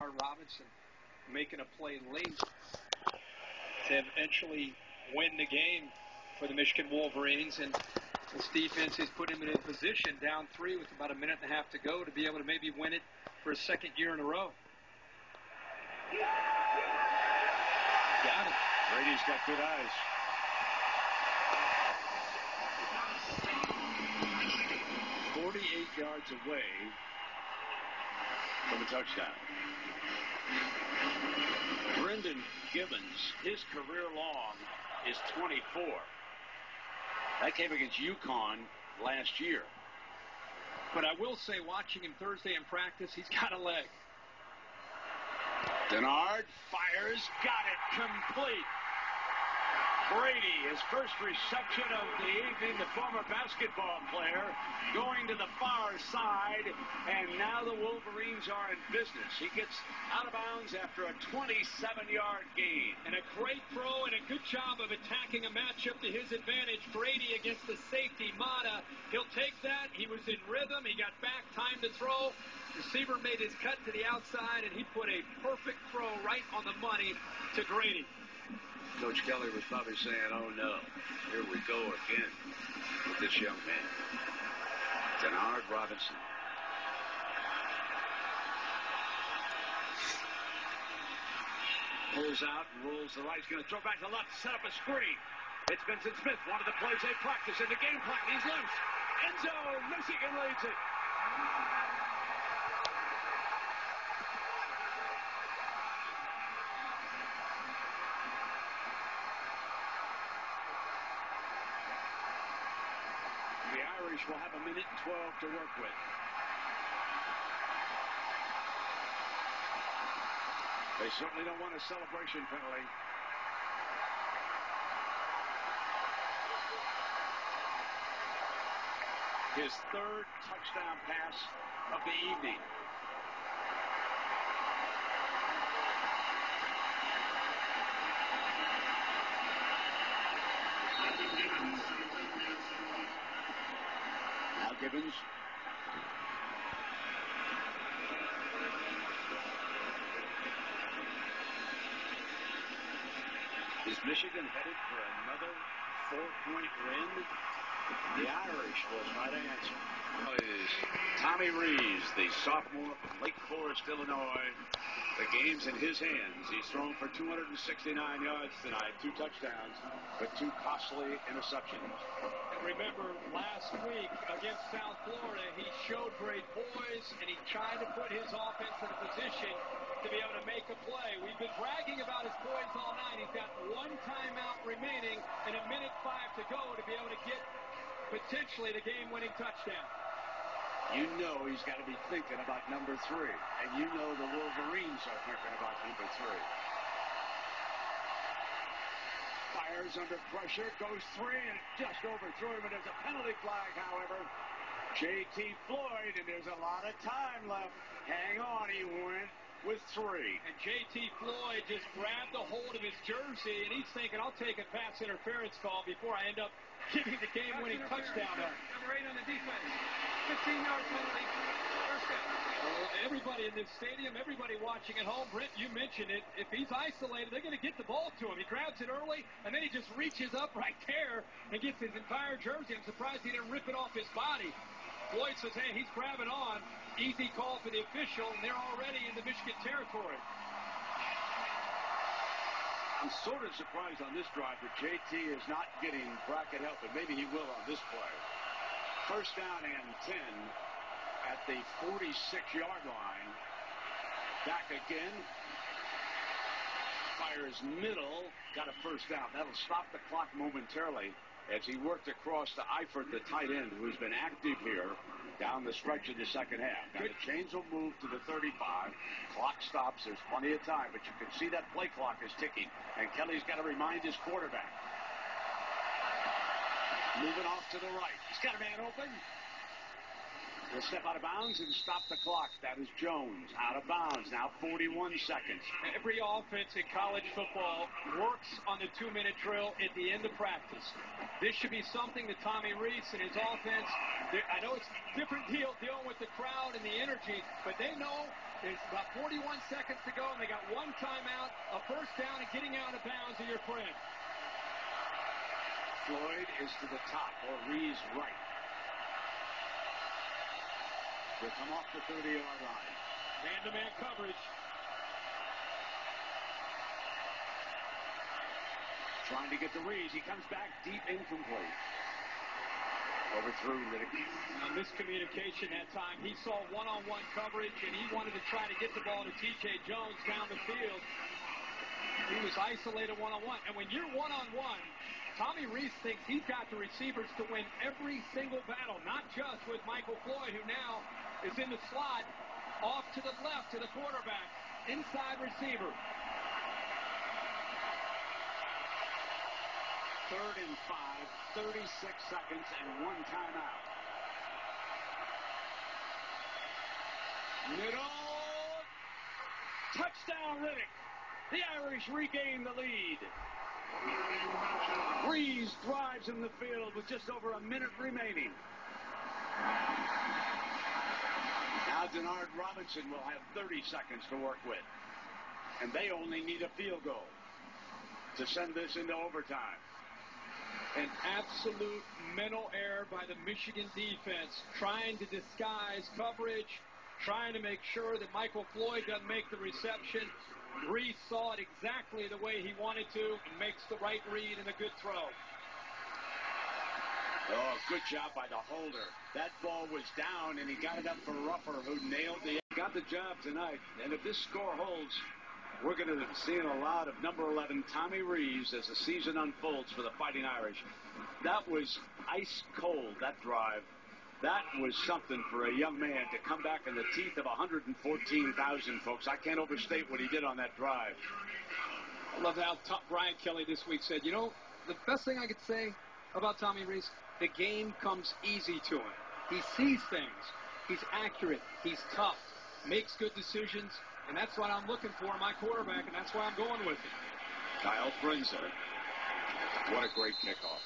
Robinson making a play late to eventually win the game for the Michigan Wolverines, and this defense has put him in a position down 3 with about a minute and a half to go to be able to maybe win it for a second year in a row. Got it. Brady's got good eyes. "48 yards away from a touchdown." Brendan Gibbons, his career long is 24. That came against UConn last year. But I will say, watching him Thursday in practice, he's got a leg. Denard fires, got it complete. Brady, his first reception of the evening, the former basketball player, going to the far side, and now the Wolverines are in business. He gets out of bounds after a 27-yard gain. And a great throw and a good job of attacking a matchup to his advantage. Brady against the safety, Mata. He'll take that. He was in rhythm. He got back, time to throw. Receiver made his cut to the outside, and he put a perfect throw right on the money to Grady. Coach Kelly was probably saying, "Oh no, here we go again with this young man." Denard Robinson. Pulls out and rolls the right. He's going to throw back to left, set up a screen. It's Vincent Smith, one of the plays they practice in the game plan. He's loose. End zone. Michigan leads it. The Irish will have a minute and 12 to work with. They certainly don't want a celebration penalty. His third touchdown pass of the evening. Now Gibbons. Is Michigan headed for another 4-point win? The Irish was right answer. Is Tommy Rees, the sophomore from Lake Forest, Illinois. The game's in his hands. He's thrown for 269 yards tonight, 2 touchdowns, but 2 costly interceptions. And remember, last week against South Florida, he showed great poise, and he tried to put his offense in a position to be able to make a play. We've been bragging about his poise all night. He's got 1 timeout remaining and a minute 5 to go to be able to get potentially the game-winning touchdown. You know he's got to be thinking about number 3, and you know the Wolverines are thinking about number 3. Fires under pressure, goes 3, and just overthrew him, and there's a penalty flag, however. J.T. Floyd, and there's a lot of time left. Hang on, he went with 3. And J.T. Floyd just grabbed a hold of his jersey, and he's thinking, I'll take a pass interference call before I end up giving the game-winning touchdown. Number 8 on the defense. 15-yard penalty. First down. Well, everybody in this stadium, everybody watching at home, Brent, you mentioned it. If he's isolated, they're going to get the ball to him. He grabs it early, and then he just reaches up right there and gets his entire jersey. I'm surprised he didn't rip it off his body. Floyd says, hey, he's grabbing on. Easy call for the official, and they're already in the Michigan territory. I'm sort of surprised on this drive that JT is not getting bracket help, and maybe he will on this play. First down and 10 at the 46-yard line. Back again. Fires middle. Got a first down. That'll stop the clock momentarily as he worked across to Eifert, the tight end, who's been active here down the stretch of the second half. Now the chains will move to the 35. Clock stops. There's plenty of time, but you can see that play clock is ticking, and Kelly's got to remind his quarterback. Moving off to the right. He's got a man open. He'll step out of bounds and stop the clock. That is Jones out of bounds. Now 41 seconds. Every offense in college football works on the 2-minute drill at the end of practice. This should be something that Tommy Rees and his offense, I know it's a different deal dealing with the crowd and the energy, but they know There's about 41 seconds to go, and they got one timeout, a first down, and getting out of bounds of your friend. Floyd is to the top, or Reeves right. They come off the 30-yard line. Man-to-man coverage. Trying to get to Reeves. He comes back deep, incomplete. Overthrew Riddick. Miscommunication that time. He saw one-on-one coverage, and he wanted to try to get the ball to T.J. Jones down the field. He was isolated one-on-one. And when you're one-on-one, Tommy Rees thinks he's got the receivers to win every single battle, not just with Michael Floyd, who now is in the slot off to the left to the quarterback, inside receiver. 3rd and 5, 36 seconds, and one timeout. Middle. Touchdown, Riddick. The Irish regain the lead. Reeves drives in the field with just over a minute remaining. Now Denard Robinson will have 30 seconds to work with. And they only need a field goal to send this into overtime. An absolute mental error by the Michigan defense, trying to disguise coverage, trying to make sure that Michael Floyd doesn't make the reception. Reese saw it exactly the way he wanted to and makes the right read and a good throw. Oh, good job by the holder. That ball was down, and he got it up for Ruffer, who nailed the... Got the job tonight, and if this score holds, we're going to be seeing a lot of number 11, Tommy Reeves, as the season unfolds for the Fighting Irish. That was ice cold, that drive. That was something for a young man to come back in the teeth of 114,000, folks. I can't overstate what he did on that drive. I love how Brian Kelly this week said, you know, the best thing I could say about Tommy Reeves, the game comes easy to him. He sees things. He's accurate. He's tough. Makes good decisions. And that's what I'm looking for in my quarterback, and that's why I'm going with it. Kyle Frinza. What a great kickoff.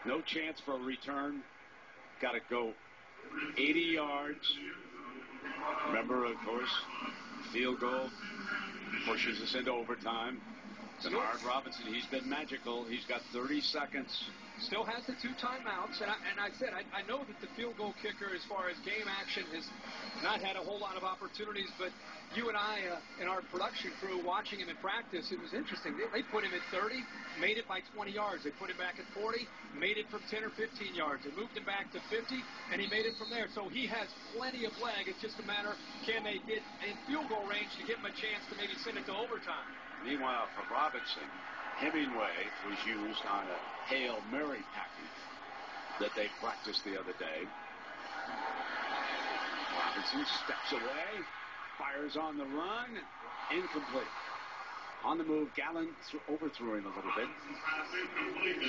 No chance for a return. Got to go 80 yards. Remember, of course, field goal pushes us into overtime. Denard Robinson, he's been magical. He's got 30 seconds. Still has the 2 timeouts. And I said, I know that the field goal kicker, as far as game action, has not had a whole lot of opportunities. But you and I, and our production crew, watching him in practice, it was interesting. They put him at 30, made it by 20 yards. They put him back at 40, made it from 10 or 15 yards. They moved him back to 50, and he made it from there. So he has plenty of leg. It's just a matter, can they get in field goal range to give him a chance to maybe send it to overtime? Meanwhile, for Robinson, Hemingway was used on a Hail Mary package that they practiced the other day. Robinson steps away, fires on the run, incomplete. On the move, Gallen overthrew him a little bit.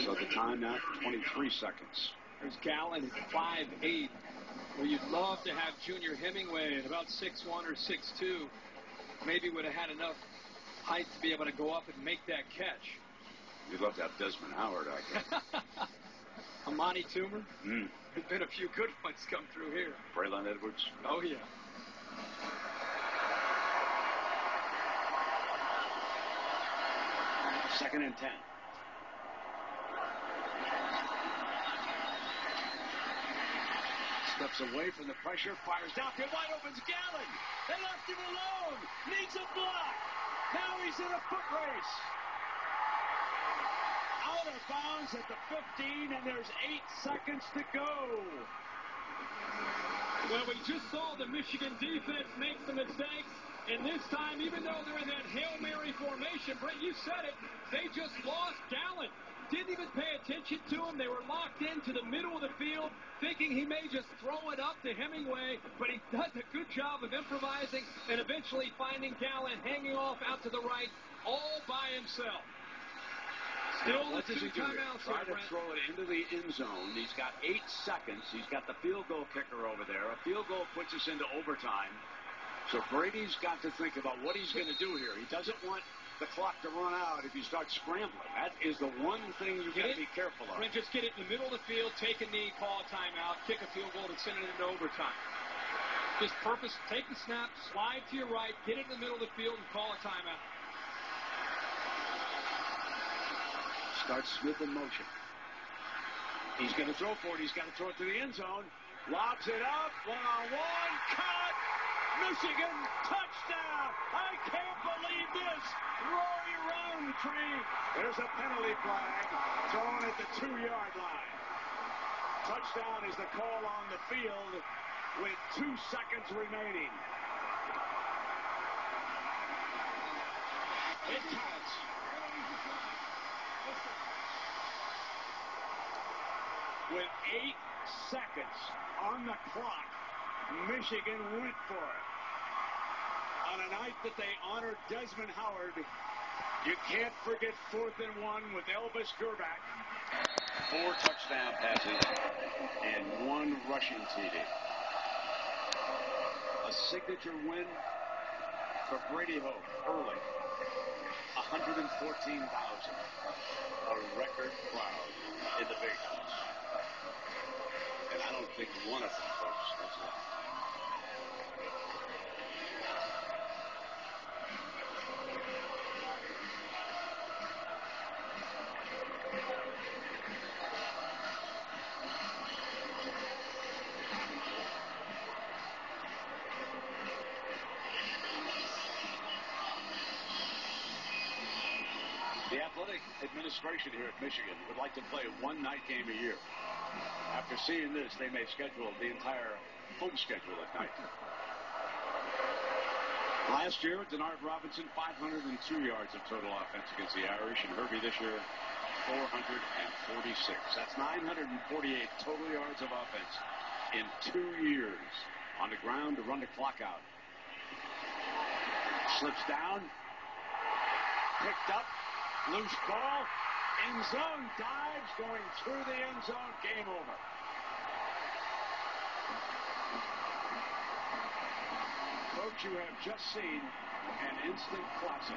So the time now, 23 seconds. There's Gallen at 5'8". Well, you'd love to have Junior Hemingway at about 6'1 or 6'2". Maybe would have had enough height to be able to go up and make that catch. You'd love to have Desmond Howard out there. Amani Toomer. There's been a few good ones come through here. Braylon Edwards. Oh, yeah. Second and 10. Steps away from the pressure, fires downfield, wide open's Gallen. They left him alone. Needs a block. Now he's in a foot race. Out of bounds at the 15, and there's 8 seconds to go. Well, we just saw the Michigan defense make some mistakes, and this time, even though they're in that Hail Mary formation, Brent, you said it, they just lost Gallen. Didn't even pay attention to him. They were locked into the middle of the field, thinking he may just throw it up to Hemingway, but he does a good job of improvising and eventually finding Gallen hanging off out to the right all by himself. Still what does he do? Try to Brent. throw it into the end zone. He's got 8 seconds. He's got the field goal kicker over there. A field goal puts us into overtime. So Brady's got to think about what he's going to do here. He doesn't want the clock to run out if you start scrambling. That is the one thing you've got to be careful of. Brent, just get it in the middle of the field, take a knee, call a timeout, kick a field goal to send it into overtime. Just purpose, take the snap, slide to your right, get it in the middle of the field, and call a timeout. Starts Smith in motion. He's going to throw for it. He's got to throw it to the end zone. Lobs it up. One-on-one. Cut. Michigan. Touchdown. I can't believe this. Rory Roundtree. There's a penalty flag thrown at the 2-yard line. Touchdown is the call on the field with 2 seconds remaining. It counts. With 8 seconds on the clock, Michigan went for it. On a night that they honored Desmond Howard, you can't forget 4th and 1 with Elvis Gerback. 4 touchdown passes and 1 rushing TD. A signature win for Brady Hope early. 114,000. A record crowd in the big house. And I don't think one of them folks has left. The athletic administration here at Michigan would like to play a one-night game a year. After seeing this, they may schedule the entire home schedule at night. Last year, Denard Robinson, 502 yards of total offense against the Irish, and Herbie this year, 446. That's 948 total yards of offense in 2 years on the ground to run the clock out. Slips down, picked up, loose ball, end zone, dives, going through the end zone, game over. Folks, you have just seen an instant classic.